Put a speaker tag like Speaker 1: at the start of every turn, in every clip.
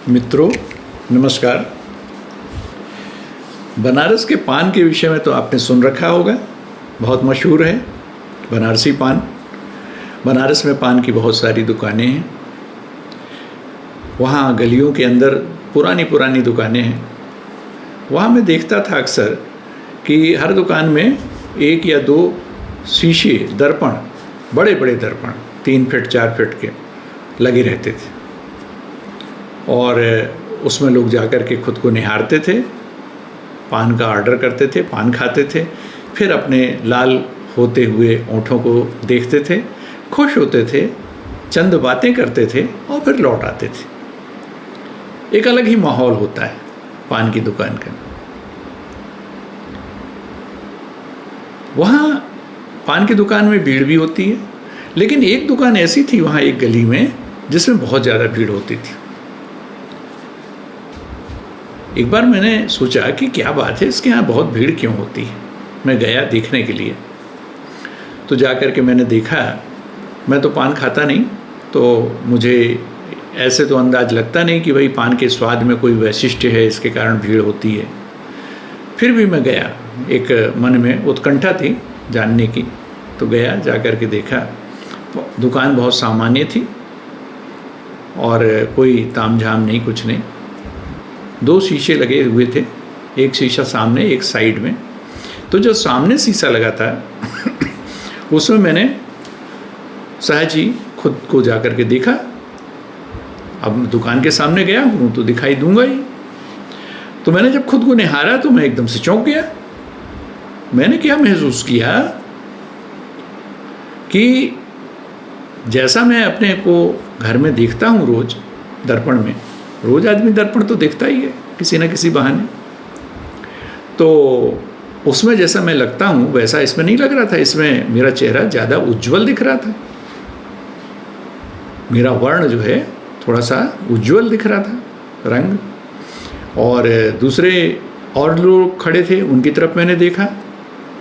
Speaker 1: मित्रों, नमस्कार। बनारस के पान के विषय में तो आपने सुन रखा होगा, बहुत मशहूर है बनारसी पान। बनारस में पान की बहुत सारी दुकानें हैं। वहाँ गलियों के अंदर पुरानी पुरानी दुकानें हैं। वहाँ मैं देखता था अक्सर कि हर दुकान में 1 या 2 शीशे दर्पण, बड़े बड़े दर्पण 3 फीट 4 फीट के लगे रहते थे और उसमें लोग जाकर के खुद को निहारते थे, पान का ऑर्डर करते थे, पान खाते थे, फिर अपने लाल होते हुए ओंठों को देखते थे, खुश होते थे, चंद बातें करते थे और फिर लौट आते थे। एक अलग ही माहौल होता है पान की दुकान का। वहाँ पान की दुकान में भीड़ भी होती है, लेकिन एक दुकान ऐसी थी वहाँ एक गली में जिसमें बहुत ज़्यादा भीड़ होती थी। एक बार मैंने सोचा कि क्या बात है, इसके यहाँ बहुत भीड़ क्यों होती है। मैं गया देखने के लिए, तो जा कर के मैंने देखा। मैं तो पान खाता नहीं, तो मुझे ऐसे तो अंदाज लगता नहीं कि भाई पान के स्वाद में कोई वैशिष्ट्य है, इसके कारण भीड़ होती है। फिर भी मैं गया, एक मन में उत्कंठा थी जानने की, तो गया, जा कर के देखा। दुकान बहुत सामान्य थी और कोई तामझाम नहीं, कुछ नहीं। 2 शीशे लगे हुए थे, एक शीशा सामने, एक साइड में। तो जो सामने शीशा लगा था उसमें मैंने सहज ही खुद को जा कर के देखा। अब दुकान के सामने गया हूँ तो दिखाई दूंगा ही। तो मैंने जब खुद को निहारा तो मैं एकदम से चौंक गया। मैंने क्या महसूस किया कि जैसा मैं अपने को घर में देखता हूँ रोज दर्पण में, रोज आदमी दर्पण तो देखता ही है किसी न किसी बहाने, तो उसमें जैसा मैं लगता हूँ वैसा इसमें नहीं लग रहा था। इसमें मेरा चेहरा ज़्यादा उज्ज्वल दिख रहा था, मेरा वर्ण जो है थोड़ा सा उज्ज्वल दिख रहा था, रंग। और दूसरे और लोग खड़े थे, उनकी तरफ मैंने देखा,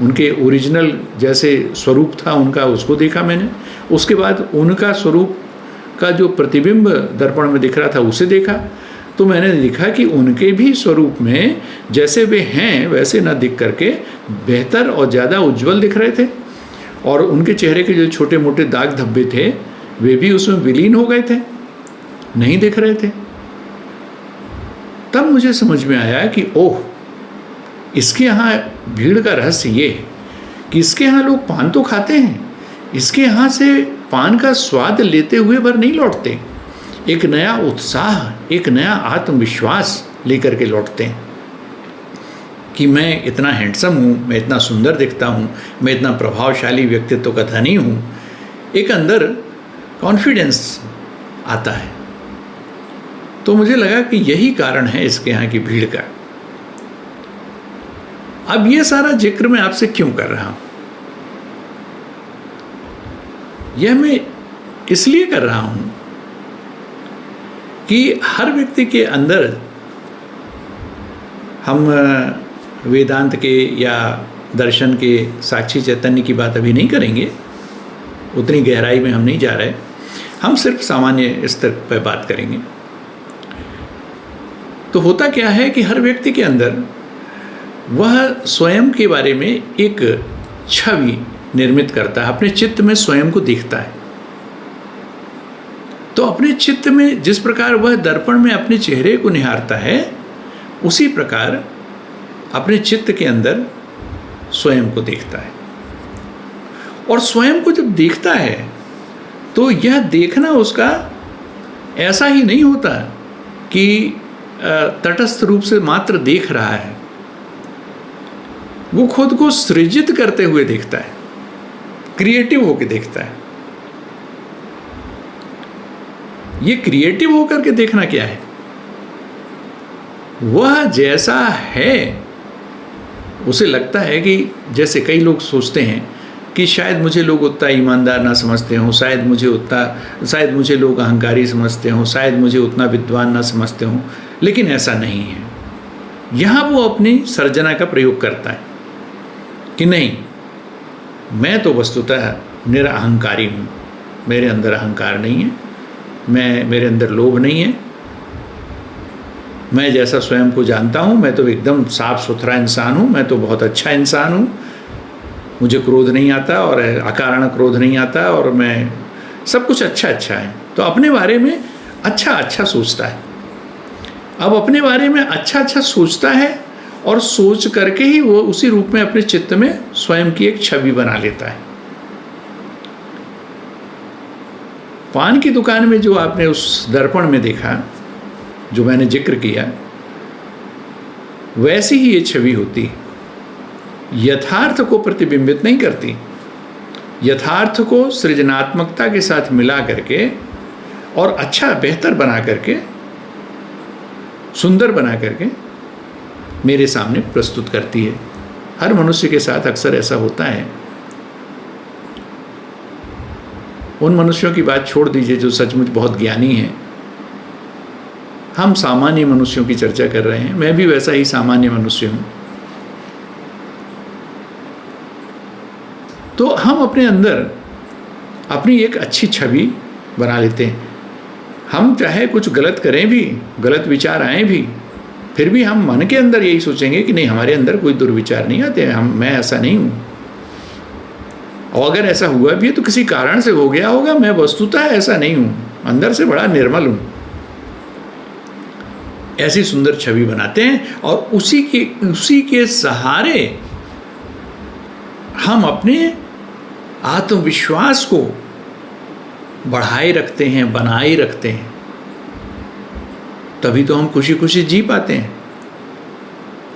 Speaker 1: उनके ओरिजिनल जैसे स्वरूप था उनका, उसको देखा मैंने। उसके बाद उनका स्वरूप का जो प्रतिबिंब दर्पण में दिख रहा था उसे देखा, तो मैंने देखा कि उनके भी स्वरूप में जैसे वे हैं वैसे न दिख करके बेहतर और ज़्यादा उज्जवल दिख रहे थे। और उनके चेहरे के जो छोटे मोटे दाग धब्बे थे वे भी उसमें विलीन हो गए थे, नहीं दिख रहे थे। तब मुझे समझ में आया कि ओह, इसके यहाँ भीड़ का रहस्य ये है कि इसके यहाँ लोग पान तो खाते हैं, इसके यहाँ से पान का स्वाद लेते हुए भर नहीं लौटते। एक नया उत्साह, एक नया आत्मविश्वास लेकर के लौटते हैं कि मैं इतना हैंडसम हूँ, मैं इतना सुंदर दिखता हूँ, मैं इतना प्रभावशाली व्यक्तित्व का धनी हूँ। एक अंदर कॉन्फिडेंस आता है। तो मुझे लगा कि यही कारण है इसके यहाँ की भीड़ का। अब ये सारा जिक्र मैं आपसे क्यों कर रहा हूँ? यह मैं इसलिए कर रहा हूँ कि हर व्यक्ति के अंदर, हम वेदांत के या दर्शन के साक्षी चैतन्य की बात अभी नहीं करेंगे, उतनी गहराई में हम नहीं जा रहे, हम सिर्फ सामान्य स्तर पर बात करेंगे। तो होता क्या है कि हर व्यक्ति के अंदर वह स्वयं के बारे में एक छवि निर्मित करता है, अपने चित्त में स्वयं को देखता है। तो अपने चित्त में जिस प्रकार वह दर्पण में अपने चेहरे को निहारता है, उसी प्रकार अपने चित्त के अंदर स्वयं को देखता है। और स्वयं को जब देखता है तो यह देखना उसका ऐसा ही नहीं होता कि तटस्थ रूप से मात्र देख रहा है, वो खुद को सृजित करते हुए देखता है, क्रिएटिव होकर देखता है। ये क्रिएटिव होकर के देखना क्या है? वह जैसा है उसे लगता है कि, जैसे कई लोग सोचते हैं कि शायद मुझे लोग उतना ईमानदार ना समझते हों, शायद मुझे लोग अहंकारी समझते हों, शायद मुझे उतना विद्वान ना समझते हों, लेकिन ऐसा नहीं है। यहाँ वो अपनी सर्जना का प्रयोग करता है कि नहीं, मैं तो वस्तुतः निरअहंकारी हूँ, मेरे अंदर अहंकार नहीं है, मेरे अंदर लोभ नहीं है, मैं जैसा स्वयं को जानता हूँ, मैं तो एकदम साफ सुथरा इंसान हूँ, मैं तो बहुत अच्छा इंसान हूँ, मुझे क्रोध नहीं आता और अकारण क्रोध नहीं आता और मैं सब कुछ अच्छा अच्छा है। तो अपने बारे में अच्छा अच्छा सोचता है। अब अपने बारे में अच्छा अच्छा सोचता है और सोच करके ही वो उसी रूप में अपने चित्त में स्वयं की एक छवि बना लेता है। पान की दुकान में जो आपने उस दर्पण में देखा, जो मैंने जिक्र किया, वैसी ही ये छवि होती, यथार्थ को प्रतिबिंबित नहीं करती। यथार्थ को सृजनात्मकता के साथ मिला करके और अच्छा बेहतर बना करके, सुंदर बना करके मेरे सामने प्रस्तुत करती है। हर मनुष्य के साथ अक्सर ऐसा होता है। उन मनुष्यों की बात छोड़ दीजिए जो सचमुच बहुत ज्ञानी हैं। हम सामान्य मनुष्यों की चर्चा कर रहे हैं। मैं भी वैसा ही सामान्य मनुष्य हूँ। तो हम अपने अंदर अपनी एक अच्छी छवि बना लेते हैं। हम चाहे कुछ गलत करें भी, गलत विचार आए भी, फिर भी हम मन के अंदर यही सोचेंगे कि नहीं, हमारे अंदर कोई दुर्विचार नहीं आते, मैं ऐसा नहीं हूँ। और अगर ऐसा हुआ भी है तो किसी कारण से हो गया होगा, मैं वस्तुतः ऐसा नहीं हूँ, अंदर से बड़ा निर्मल हूँ। ऐसी सुंदर छवि बनाते हैं और उसी के सहारे हम अपने आत्मविश्वास को बढ़ाए रखते हैं, बनाए रखते हैं। तभी तो हम खुशी खुशी जी पाते हैं।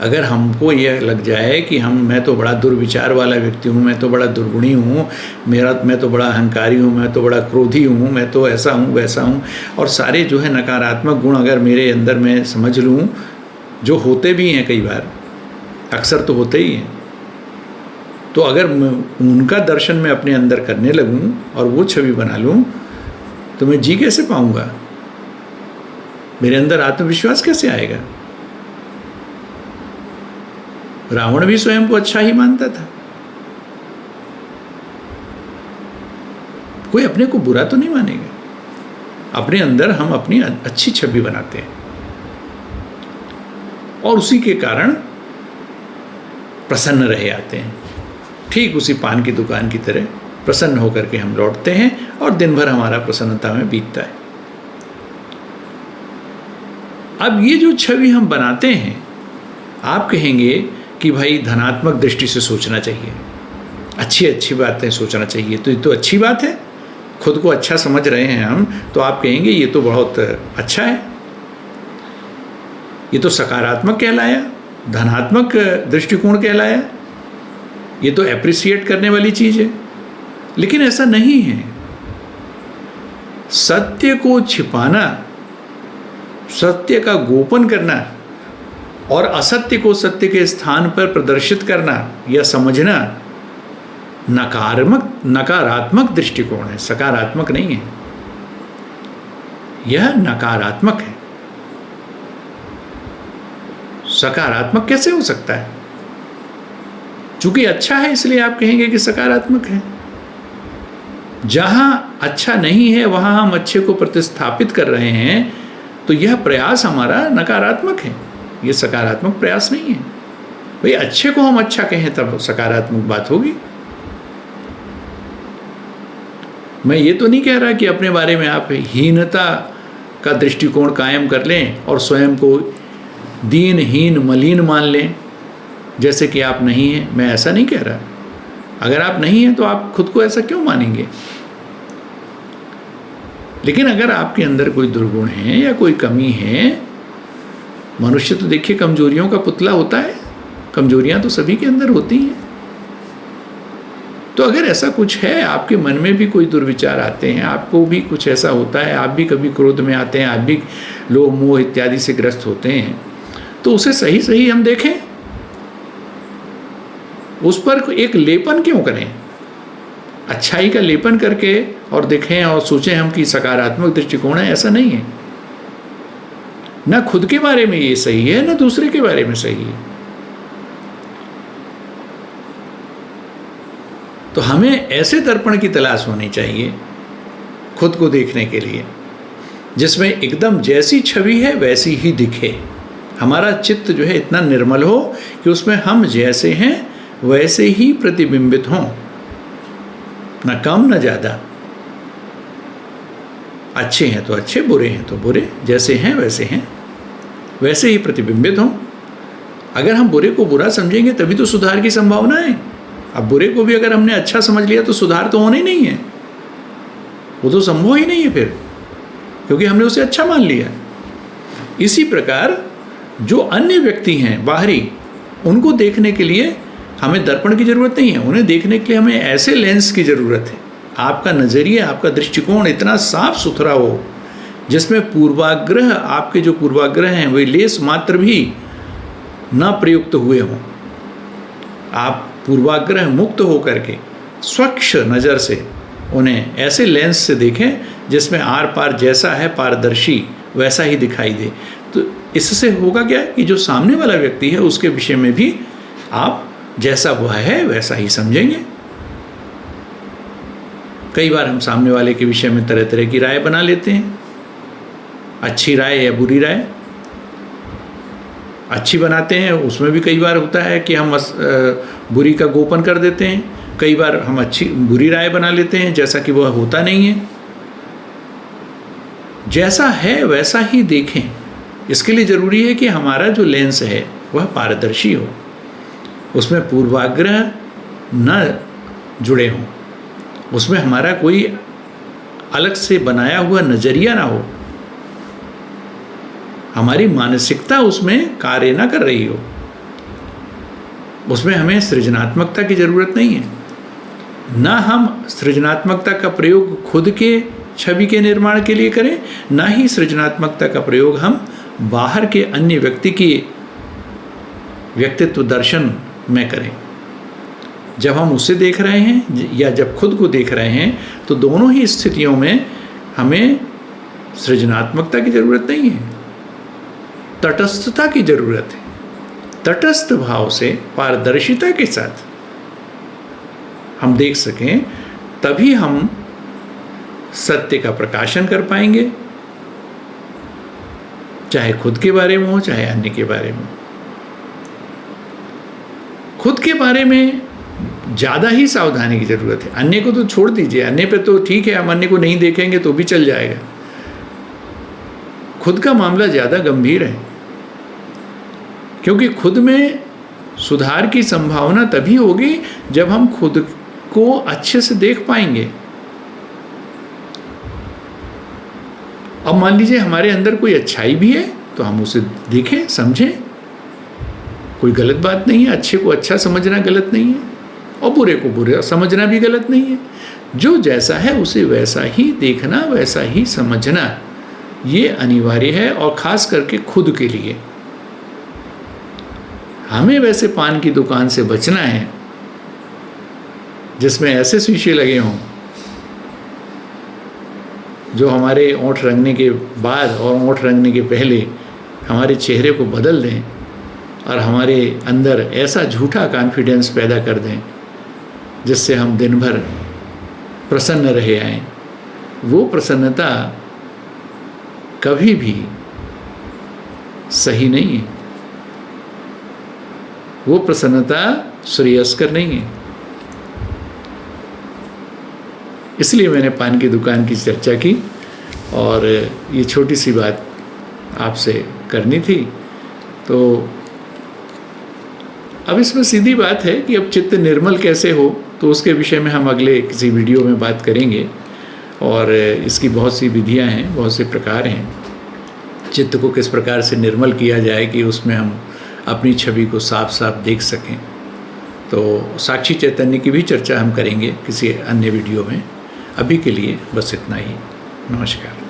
Speaker 1: अगर हमको यह लग जाए कि मैं तो बड़ा दुर्विचार वाला व्यक्ति हूँ, मैं तो बड़ा दुर्गुणी हूँ, मैं तो बड़ा अहंकारी हूँ, मैं तो बड़ा क्रोधी हूँ, मैं तो ऐसा हूँ वैसा हूँ, और सारे जो है नकारात्मक गुण अगर मेरे अंदर मैं समझ लूँ, जो होते भी हैं कई बार, अक्सर तो होते ही हैं, तो अगर उनका दर्शन मैं अपने अंदर करने लगूँ और वो छवि बना लूँ, तो मैं जी कैसे पाऊँगा? मेरे अंदर आत्मविश्वास कैसे आएगा? रावण भी स्वयं को अच्छा ही मानता था। कोई अपने को बुरा तो नहीं मानेगा। अपने अंदर हम अपनी अच्छी छवि बनाते हैं और उसी के कारण प्रसन्न रहे आते हैं। ठीक उसी पान की दुकान की तरह प्रसन्न होकर के हम लौटते हैं और दिन भर हमारा प्रसन्नता में बीतता है। अब ये जो छवि हम बनाते हैं, आप कहेंगे कि भाई धनात्मक दृष्टि से सोचना चाहिए, अच्छी अच्छी बातें सोचना चाहिए, तो ये तो अच्छी बात है। खुद को अच्छा समझ रहे हैं हम, तो आप कहेंगे ये तो बहुत अच्छा है, ये तो सकारात्मक कहलाया, धनात्मक दृष्टिकोण कहलाया, ये तो एप्रिसिएट करने वाली चीज़ है। लेकिन ऐसा नहीं है। सत्य को छिपाना, सत्य का गोपन करना और असत्य को सत्य के स्थान पर प्रदर्शित करना या समझना नकारात्मक दृष्टिकोण है, सकारात्मक नहीं है। यह नकारात्मक है। सकारात्मक कैसे हो सकता है? चूंकि अच्छा है इसलिए आप कहेंगे कि सकारात्मक है। जहां अच्छा नहीं है वहां हम अच्छे को प्रतिस्थापित कर रहे हैं, तो यह प्रयास हमारा नकारात्मक है, यह सकारात्मक प्रयास नहीं है। भाई अच्छे को हम अच्छा कहें तब सकारात्मक बात होगी। मैं ये तो नहीं कह रहा कि अपने बारे में आप हीनता का दृष्टिकोण कायम कर लें और स्वयं को दीनहीन मलिन मान लें, जैसे कि आप नहीं हैं। मैं ऐसा नहीं कह रहा। अगर आप नहीं हैं तो आप खुद को ऐसा क्यों मानेंगे? लेकिन अगर आपके अंदर कोई दुर्गुण है या कोई कमी है, मनुष्य तो देखिए कमजोरियों का पुतला होता है, कमजोरियां तो सभी के अंदर होती हैं। तो अगर ऐसा कुछ है, आपके मन में भी कोई दुर्विचार आते हैं, आपको भी कुछ ऐसा होता है, आप भी कभी क्रोध में आते हैं, आप भी लोभ मोह इत्यादि से ग्रस्त होते हैं, तो उसे सही सही हम देखें, उस पर एक लेपन क्यों करें? अच्छाई का लेपन करके और देखें और सोचें हम कि सकारात्मक दृष्टिकोण है, ऐसा नहीं है। ना खुद के बारे में ये सही है, ना दूसरे के बारे में सही है। तो हमें ऐसे दर्पण की तलाश होनी चाहिए खुद को देखने के लिए, जिसमें एकदम जैसी छवि है वैसी ही दिखे। हमारा चित्त जो है इतना निर्मल हो कि उसमें हम जैसे हैं वैसे ही प्रतिबिंबित हों, न कम न ज़्यादा। अच्छे हैं तो अच्छे, बुरे हैं तो बुरे, जैसे हैं वैसे ही प्रतिबिंबित हों। अगर हम बुरे को बुरा समझेंगे तभी तो सुधार की संभावना है। अब बुरे को भी अगर हमने अच्छा समझ लिया तो सुधार तो होना ही नहीं है, वो तो संभव ही नहीं है फिर, क्योंकि हमने उसे अच्छा मान लिया। इसी प्रकार जो अन्य व्यक्ति हैं बाहरी, उनको देखने के लिए हमें दर्पण की ज़रूरत नहीं है, उन्हें देखने के लिए हमें ऐसे लेंस की ज़रूरत है। आपका नज़रिया, आपका दृष्टिकोण इतना साफ सुथरा हो जिसमें पूर्वाग्रह, आपके जो पूर्वाग्रह हैं वे लेस मात्र भी न प्रयुक्त हुए हों। आप पूर्वाग्रह मुक्त हो करके स्वच्छ नज़र से उन्हें ऐसे लेंस से देखें जिसमें आर पार जैसा है पारदर्शी वैसा ही दिखाई दे। तो इससे होगा क्या कि जो सामने वाला व्यक्ति है उसके विषय में भी आप जैसा वह है वैसा ही समझेंगे। कई बार हम सामने वाले के विषय में तरह तरह की राय बना लेते हैं, अच्छी राय या बुरी राय। अच्छी बनाते हैं उसमें भी कई बार होता है कि हम बुरी का गोपन कर देते हैं, कई बार हम बुरी राय बना लेते हैं जैसा कि वह होता नहीं है। जैसा है वैसा ही देखें, इसके लिए ज़रूरी है कि हमारा जो लेंस है वह पारदर्शी हो, उसमें पूर्वाग्रह न जुड़े हों, उसमें हमारा कोई अलग से बनाया हुआ नज़रिया ना हो, हमारी मानसिकता उसमें कार्य ना कर रही हो। उसमें हमें सृजनात्मकता की ज़रूरत नहीं है, ना हम सृजनात्मकता का प्रयोग खुद के छवि के निर्माण के लिए करें, ना ही सृजनात्मकता का प्रयोग हम बाहर के अन्य व्यक्ति की व्यक्तित्व दर्शन में करें। जब हम उसे देख रहे हैं या जब खुद को देख रहे हैं तो दोनों ही स्थितियों में हमें सृजनात्मकता की ज़रूरत नहीं है, तटस्थता की ज़रूरत है। तटस्थ भाव से पारदर्शिता के साथ हम देख सकें, तभी हम सत्य का प्रकाशन कर पाएंगे, चाहे खुद के बारे में हो चाहे अन्य के बारे में। खुद के बारे में ज़्यादा ही सावधानी की ज़रूरत है, अन्य को तो छोड़ दीजिए, अन्य पे तो ठीक है हम अन्य को नहीं देखेंगे तो भी चल जाएगा। खुद का मामला ज़्यादा गंभीर है, क्योंकि खुद में सुधार की संभावना तभी होगी जब हम खुद को अच्छे से देख पाएंगे। अब मान लीजिए हमारे अंदर कोई अच्छाई भी है तो हम उसे देखें समझें, कोई गलत बात नहीं है। अच्छे को अच्छा समझना गलत नहीं है और बुरे को बुरा समझना भी गलत नहीं है। जो जैसा है उसे वैसा ही देखना, वैसा ही समझना, ये अनिवार्य है। और ख़ास करके खुद के लिए हमें वैसे पान की दुकान से बचना है जिसमें ऐसे शीशे लगे हों जो हमारे ओंठ रंगने के बाद और ओंठ रंगने के पहले हमारे चेहरे को बदल दें और हमारे अंदर ऐसा झूठा कॉन्फिडेंस पैदा कर दें जिससे हम दिन भर प्रसन्न रहे आएँ। वो प्रसन्नता कभी भी सही नहीं है, वो प्रसन्नता श्रेयस्कर नहीं है। इसलिए मैंने पान की दुकान की चर्चा की और ये छोटी सी बात आपसे करनी थी। तो अब इसमें सीधी बात है कि अब चित्त निर्मल कैसे हो, तो उसके विषय में हम अगले किसी वीडियो में बात करेंगे। और इसकी बहुत सी विधियां हैं, बहुत से प्रकार हैं। चित्त को किस प्रकार से निर्मल किया जाए कि उसमें हम अपनी छवि को साफ साफ देख सकें, तो साक्षी चैतन्य की भी चर्चा हम करेंगे किसी अन्य वीडियो में। अभी के लिए बस इतना ही। नमस्कार।